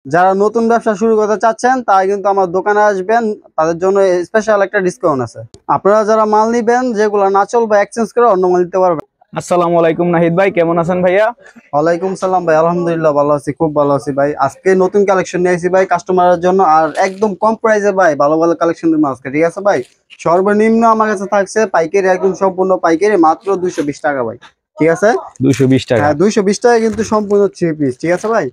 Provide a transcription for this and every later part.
যারা নতুন ব্যবসা শুরু করতে চাচ্ছেন তারা কিন্তু আমার দোকানে আসবেন, তাদের জন্য স্পেশাল একটা ডিসকাউন্ট আছে। আপনারা যারা মাল নিবেন যেগুলো না চলবে এক্সচেঞ্জ করে অন্য মাল নিতে পারবেন। আসসালামু আলাইকুম নাহিদ ভাই, কেমন আছেন ভাইয়া? ওয়ালাইকুম সালাম ভাই, আলহামদুলিল্লাহ ভালো আছি, খুব ভালো আছি ভাই। আজকে নতুন কালেকশন নিয়ে আসি ভাই কাস্টমারের জন্য, আর একদম কম প্রাইসে ভাই ভালো ভালো কালেকশন দিব আজকে, ঠিক আছে ভাই? সর্বনিম্ন আমার কাছে থাকছে পাইকারি, একদম সম্পূর্ণ পাইকারি, মাত্র 220 টাকা ভাই, ঠিক আছে? 220 টাকা? হ্যাঁ 220 টাকা কিন্তু সম্পূর্ণ 3 পিস, ঠিক আছে ভাই?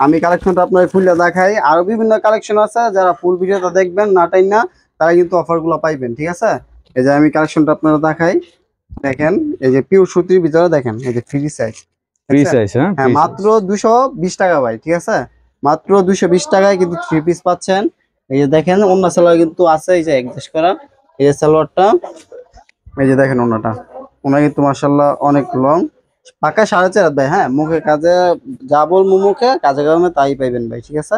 আমি কালেকশনটা আপনার খুলে দেখাই, আরো বিভিন্ন কালেকশন আছে, যারা ফুল ভিডিওটা দেখবেন না টাইম না তারা কিন্তু অফার গুলো পাইবেন, ঠিক আছে? এই যে আমি কালেকশনটা আপনারা দেখাই, দেখেন এই যে পিওর সুতির ভিতরে, দেখেন এই যে ফ্রি সাইজ, ফ্রি সাইজ? হ্যাঁ মাত্র 220 টাকা ভাই, ঠিক আছে? মাত্র 220 টাকায় কিন্তু 3 পিস পাচ্ছেন। এই যে দেখেন অন্য সালোয়ার কিন্তু আছে, এই যে অ্যাডজাস্ট করা এই যে সালোয়ারটা, এই যে দেখেন ওনাটা, ওনা কিন্তু মাশাআল্লাহ অনেক লং, পাকা 4.5 হাত ভাই। হ্যাঁ মুখে কাজে যা বলবো, মুখে কাজে কামে তাই পাইবেন ভাই, ঠিক আছে?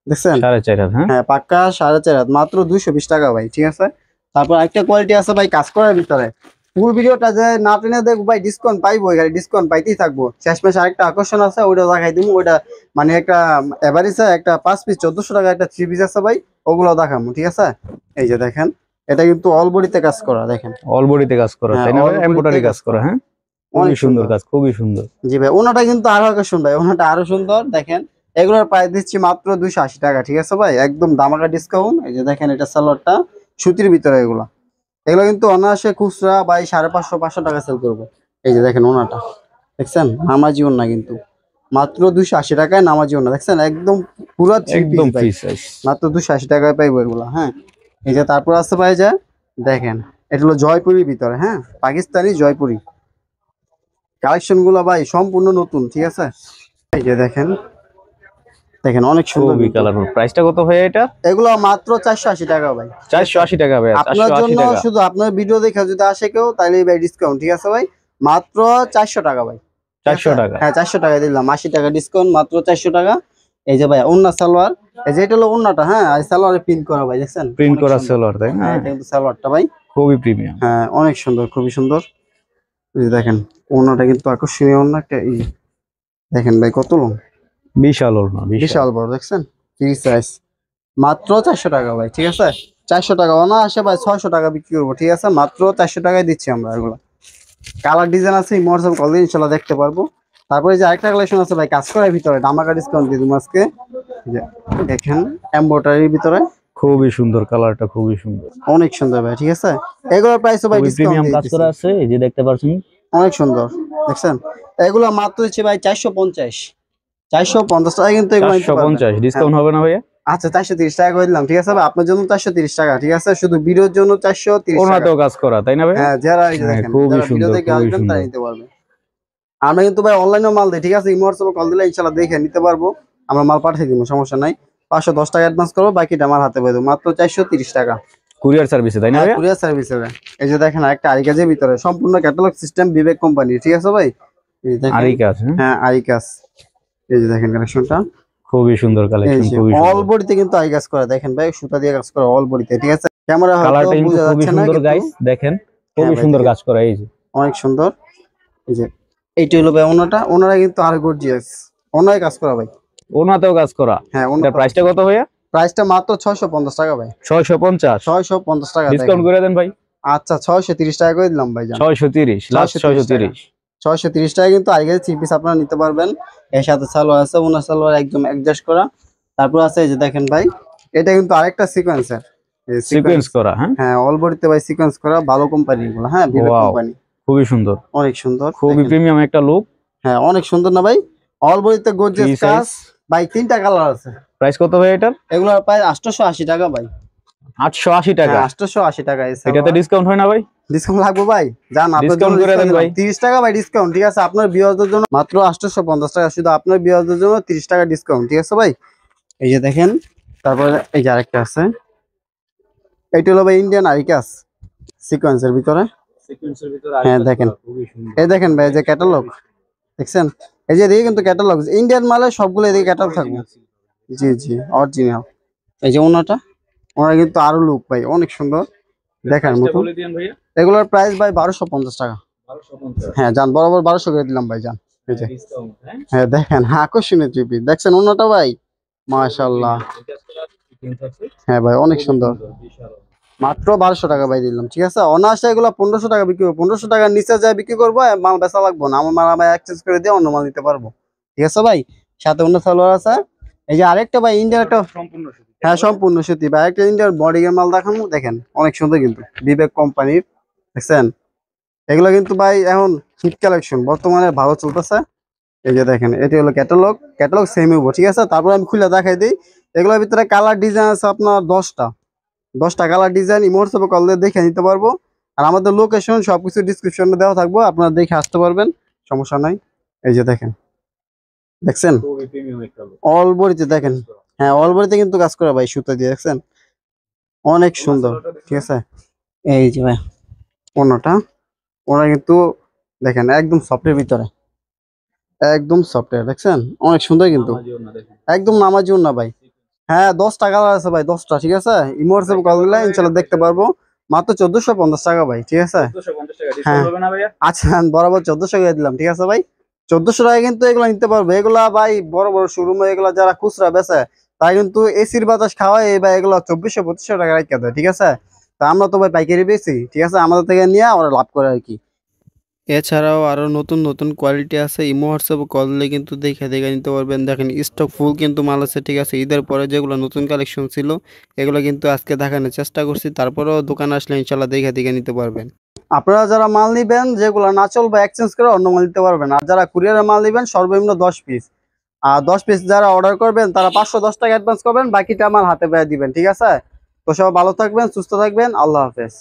দেখছেন 4.5 হাত? হ্যাঁ পাক্কা 4.5 হাত, মাত্র 220 টাকা ভাই, ঠিক আছে? তারপর একটা কোয়ালিটি আছে ভাই কাজ করার ভিতরে, ফুল ভিডিওটা যে না টেনে দেখবো ভাই ডিসকাউন্ট পাইবো, এখানে ডিসকাউন্ট পাইতেই থাকবো। শেষমেশ আরেকটা আকর্ষণ আছে, ওইটা দেখাই দিব। ওইটা মানে একটা এভারেজে একটা 5 পিস 1400 টাকা একটা 3 পিস আছে ভাই, ওগুলো দেখাবো, ঠিক আছে? এই যে দেখেন এটা কিন্তু অল বডিতে কাজ করা, দেখেন অল বডিতে কাজ করা, তাই না? এমব্রয়ডারি কাজ করা, হ্যাঁ অনেক সুন্দর কাজ, খুবই সুন্দর। জি ভাই, ওনাটা কিন্তু আরো আকর্ষণ ভাই, ওনাটা আরো সুন্দর। দেখেন এগুলোর প্রাইস দিচ্ছি মাত্র 280 টাকা, ঠিক আছে ভাই? একদম দামাকা ডিসকাউন্ট। এই যে দেখেন এটা সালোয়ারটা সুতির ভিতরে, এগুলো কিন্তু অনায়াসে খুচরা ভাই 550 500 টাকা সেল করবো। এই যে দেখেন ওনাটা, দেখছেন নামাজি ওনা, কিন্তু মাত্র 280 টাকায় নামাজি ওনা, দেখছেন একদম পুরো একদম ফ্রি সাইজ, মাত্র 280 টাকায় পাইবো এগুলো। হ্যাঁ এই যে তারপর আসতে ভাই যে দেখেন এটা হলো জয়পুরির ভিতরে, হ্যাঁ পাকিস্তানি জয়পুরি কালেকশন গুলো ভাই সম্পূর্ণ নতুন, ঠিক আছে? এই যে দেখেন, দেখেন অনেক সুন্দর কালারফুল। প্রাইসটা কত ভাই এটা? এগুলো মাত্র 480 টাকা ভাই। 480 টাকা ভাই? আপনার জন্য শুধু আপনার ভিডিও দেখে যদি আসে কেউ তাহলে ভাই ডিসকাউন্ট, ঠিক আছে ভাই? মাত্র 400 টাকা ভাই। 400 টাকা? হ্যাঁ 400 টাকা দিলাম, 80 টাকা ডিসকাউন্ট, মাত্র 400 টাকা। এই যে ভাই ওন্না সালোয়ার, এই যে এটা হলো ওন্নাটা, হ্যাঁ আর সালোয়ারে প্রিন্ট করা ভাই, দেখছেন প্রিন্ট করা সালোয়ার, তাই না? হ্যাঁ এটা কিন্তু সালোয়ারটা ভাই খুবই প্রিমিয়াম, হ্যাঁ অনেক সুন্দর, খুবই সুন্দর। এই যে দেখেন ওন্নাটা কিন্তু আকর্ষণীয় ওন্না একটা, এই দেখেন ভাই কত লং, বিশাল ওন্না, বিশাল বড়, দেখছেন ফ্রি সাইজ, মাত্র 400 টাকা ভাই, ঠিক আছে? 400 টাকা না আসে ভাই 600 টাকা বিক্রি করবো, ঠিক আছে? মাত্র 400 টাকায় দিচ্ছি আমরা এগুলো। কালার ডিজাইন আছে, হোয়াটসঅ্যাপ কল দিয়ে ইনশাল্লাহ দেখতে পারবো। তারপরে যে আরেকটা কালেকশন আছে ভাই কাজ করার ভিতরে, ধামাকা ডিসকাউন্ট দিয়ে দিব আজকে। দেখেন এমব্রয়ডারির ভিতরে, খুবই সুন্দর কালারটা, খুবই সুন্দর, অনেক সুন্দর ভাই, ঠিক আছে? এগুলোর প্রাইস ভাই ডিসকাউন্ট কাজ করা আছে, এই যে দেখতে পাচ্ছেন অনেক সুন্দর, দেখছেন? এগুলো মাত্র হচ্ছে ভাই 450 টাকা, কিন্তু এগুলো 450 ডিসকাউন্ট হবে না ভাইয়া? আচ্ছা 430 টাকা করে দিলাম, ঠিক আছে ভাই? আপনার জন্য 430 টাকা, ঠিক আছে? শুধু ভিডিওর জন্য 430 টাকা। ওনাতেও কাজ করা, তাই না ভাই? হ্যাঁ যারা এই যে দেখেন খুবই সুন্দর, দেখে আসবেন তারা নিতে পারবে। আমরা কিন্তু ভাই অনলাইনে মাল দিই, ঠিক আছে? হোয়াটসঅ্যাপে কল দিলে ইনশাআল্লাহ দেখে নিতে পারবো, আমরা মাল পাঠিয়ে দিব, সমস্যা নাই। 510 টাকা অ্যাডভান্স করবো, বাকিটা আমার হাতে পেয়ে দেবো, মাত্র 430 টাকা কুরিয়ার সার্ভিসে, তাই না ভাই? কুরিয়ার সার্ভিসে। এই যে দেখেন একটা আরিকাজের ভিতরে সম্পূর্ণ ক্যাটালগ সিস্টেম, বিবেক কোম্পানি, ঠিক আছে ভাই? এই যে দেখেন আরিকাজ, হ্যাঁ আরিকাজ, এই যে দেখেন কালেকশনটা খুবই সুন্দর কালেকশন, খুবই সুন্দর। অল বডিতে কিন্তু আরিকাজ করা, দেখেন ভাই সুতা দিয়ে কাজ করা অল বডিতে, ঠিক আছে? ক্যামেরা কালারটা কিন্তু খুবই সুন্দর গাইস, দেখেন খুবই সুন্দর কাজ করা, এই যে অনেক সুন্দর। এই যে এইটা হলো ভাই ওনাটা, ওনারা কিন্তু আরো গর্জিয়াস, ওনারাই কাজ করা ভাই, ওনাতেও কাজ করা। হ্যাঁ ওনার প্রাইসটা কত ভাইয়া? প্রাইসটা মাত্র 650 টাকা ভাই। 650 টাকা ডিসকাউন্ট করে দেন ভাই। আচ্ছা 630 টাকা করে দিলাম ভাই, 630 লাস্ট, 630 টাকা কিন্তু আগে 3 পিস আপনারা নিতে পারবেন। এর সাথে সালোয়ার আছে, ওনার সালোয়ার একদম অ্যাডজাস্ট করা। তারপর আছে এই যে দেখেন ভাই, এটা কিন্তু আরেকটা সিকোয়েন্সের, সিকোয়েন্স করা, হ্যাঁ হ্যাঁ অল বডিতে ভাই সিকোয়েন্স করা, ভালো কোম্পানি গুলো, হ্যাঁ বিবেক কোম্পানি, খুবই সুন্দর, অনেক সুন্দর, খুবই প্রিমিয়াম একটা লুক। হ্যাঁ অনেক সুন্দর না ভাই? অল বডিতে গর্জিয়াস কাজ ভাই, 3টা কালার আছে। প্রাইস কত ভাই এটার? এগুলোর প্রাইস 880 টাকা ভাই। 880 টাকা? 880 টাকা। এটাতে ডিসকাউন্ট হয় না ভাই? ডিসকাউন্ট লাগবে ভাই, জান আপনার জন্য করে দেন ভাই, 30 টাকা ভাই ডিসকাউন্ট, ঠিক আছে? আপনার ভিউয়ারদের জন্য মাত্র 850 টাকা, শুধু আপনার ভিউয়ারদের জন্য 30 টাকা ডিসকাউন্ট, ঠিক আছে ভাই? এই যে দেখেন, তারপরে এই যে আরেকটা আছে, এইটা হলো ভাই ইন্ডিয়ান আরিকাস সিকোয়েন্সের ভিতরে, হ্যাঁ দেখেন এই দেখেন ভাই যে ক্যাটালগ, দেখছেন? এই যে এদিকে কিন্তু ক্যাটালগ, ইন্ডিয়ান মালে সবগুলো এদিকে ক্যাটালগ থাকবে, জি জি অরিজিনাল। এই যে ওনাটা, ওনারা কিন্তু আরো লুক ভাই অনেক সুন্দর দেখার মতো। এগুলোর প্রাইস ভাই 1250 টাকা। হ্যাঁ যান বরাবর 1200 করে দিলাম ভাই, যান। এই যে হ্যাঁ দেখেন আকর্ষণীয় ট্রিপি, দেখছেন ওনাটা ভাই মাশাআল্লাহ। হ্যাঁ ভাই অনেক সুন্দর। মাত্র 1200 টাকা ভাই দিলাম, ঠিক আছে। অনায়াসে এগুলো 1500 টাকা বিক্রি করবো, 1500 টাকার নিচে যায় বিক্রি করবো, মাল বেচা লাগবো না, আমার মাল আমি এক্সচেঞ্জ করে দিয়ে অন্য মাল নিতে পারবো, ঠিক আছে ভাই। সাথে অন্য সালোয়ার আছে। এই যে আরেকটা ভাই ইন্ডিয়ার একটা, হ্যাঁ সম্পূর্ণ সুতি ভাই, একটা ইন্ডিয়ার বডিগের মাল দেখানো, দেখেন অনেক সুন্দর কিন্তু, বিবেক কোম্পানির, দেখছেন। এগুলো কিন্তু ভাই এখন হিট কালেকশন, বর্তমানে ভালো চলতেছে। এই যে দেখেন এটি হলো ক্যাটালগ, ক্যাটালগ সেম হইব, ঠিক আছে। তারপর আমি খুলে দেখাই দিই। এগুলোর ভিতরে কালার ডিজাইন আছে আপনার 10টা কালার ডিজাইন, ইমো হোয়াটসঅ্যাপে কল দিয়ে দেখে নিতে পারবো। আর আমাদের লোকেশন সবকিছু ডিসক্রিপশনে দেওয়া থাকবো, আপনারা দেখে আসতে পারবেন, সমস্যা নাই। এই যে দেখেন, দেখছেন অল বডিতে দেখেন, হ্যাঁ অল বডিতে কিন্তু কাজ করা ভাই সুতা দিয়ে, দেখছেন অনেক সুন্দর, ঠিক আছে। এই যে ভাই ওনাটা, ওনা কিন্তু দেখেন একদম সফটের ভিতরে, একদম সফটওয়্যার, দেখছেন অনেক সুন্দর কিন্তু, একদম নামাজি না ভাই। হ্যাঁ 10টা কালার আছে ভাই, 10টা, ঠিক আছে। ইমো হোয়াটসঅ্যাপে কল দিলে ইনশাল্লাহ দেখতে পারবো। মাত্র 1450 টাকা ভাই, ঠিক আছে। হ্যাঁ আচ্ছা বরাবর 1400 করে দিলাম, ঠিক আছে ভাই। 1400 টাকা কিন্তু এগুলা নিতে পারবে, এগুলা ভাই বড় বড় শোরুমে এগুলা যারা খুচরা বেচে তাই কিন্তু এসির বাতাস খাওয়ায় এই ভাই, এগুলা 2400-2500 টাকা রাখা দেয়, ঠিক আছে। তা আমরা তো ভাই পাইকারি বেশি, ঠিক আছে, আমাদের থেকে নিয়ে ওরা লাভ করে আর কি। এছাড়াও আরো নতুন নতুন কোয়ালিটি আছে, ইমো হোয়াটসঅ্যাপে কল দিলে কিন্তু দেখে দেখে নিতে পারবেন। দেখেন স্টক ফুল কিন্তু মাল আছে, ঠিক আছে। ঈদের পরে যেগুলো নতুন কালেকশন ছিল এগুলো কিন্তু আজকে দেখানোর চেষ্টা করছি, তারপরেও দোকানে আসলে ইনশাল্লাহ দেখে দেখে নিতে পারবেন। আপনারা যারা মাল নিবেন যেগুলো না চলবে এক্সচেঞ্জ করে অন্য মাল নিতে পারবেন। আর যারা কুরিয়ারে মাল নিবেন সর্বনিম্ন 10 পিস, আর 10 পিস যারা অর্ডার করবেন তারা 510 টাকা অ্যাডভান্স করবেন, বাকিটা মাল হাতে পেয়ে দিবেন, ঠিক আছে। তো সবাই ভালো থাকবেন, সুস্থ থাকবেন, আল্লাহ হাফেজ।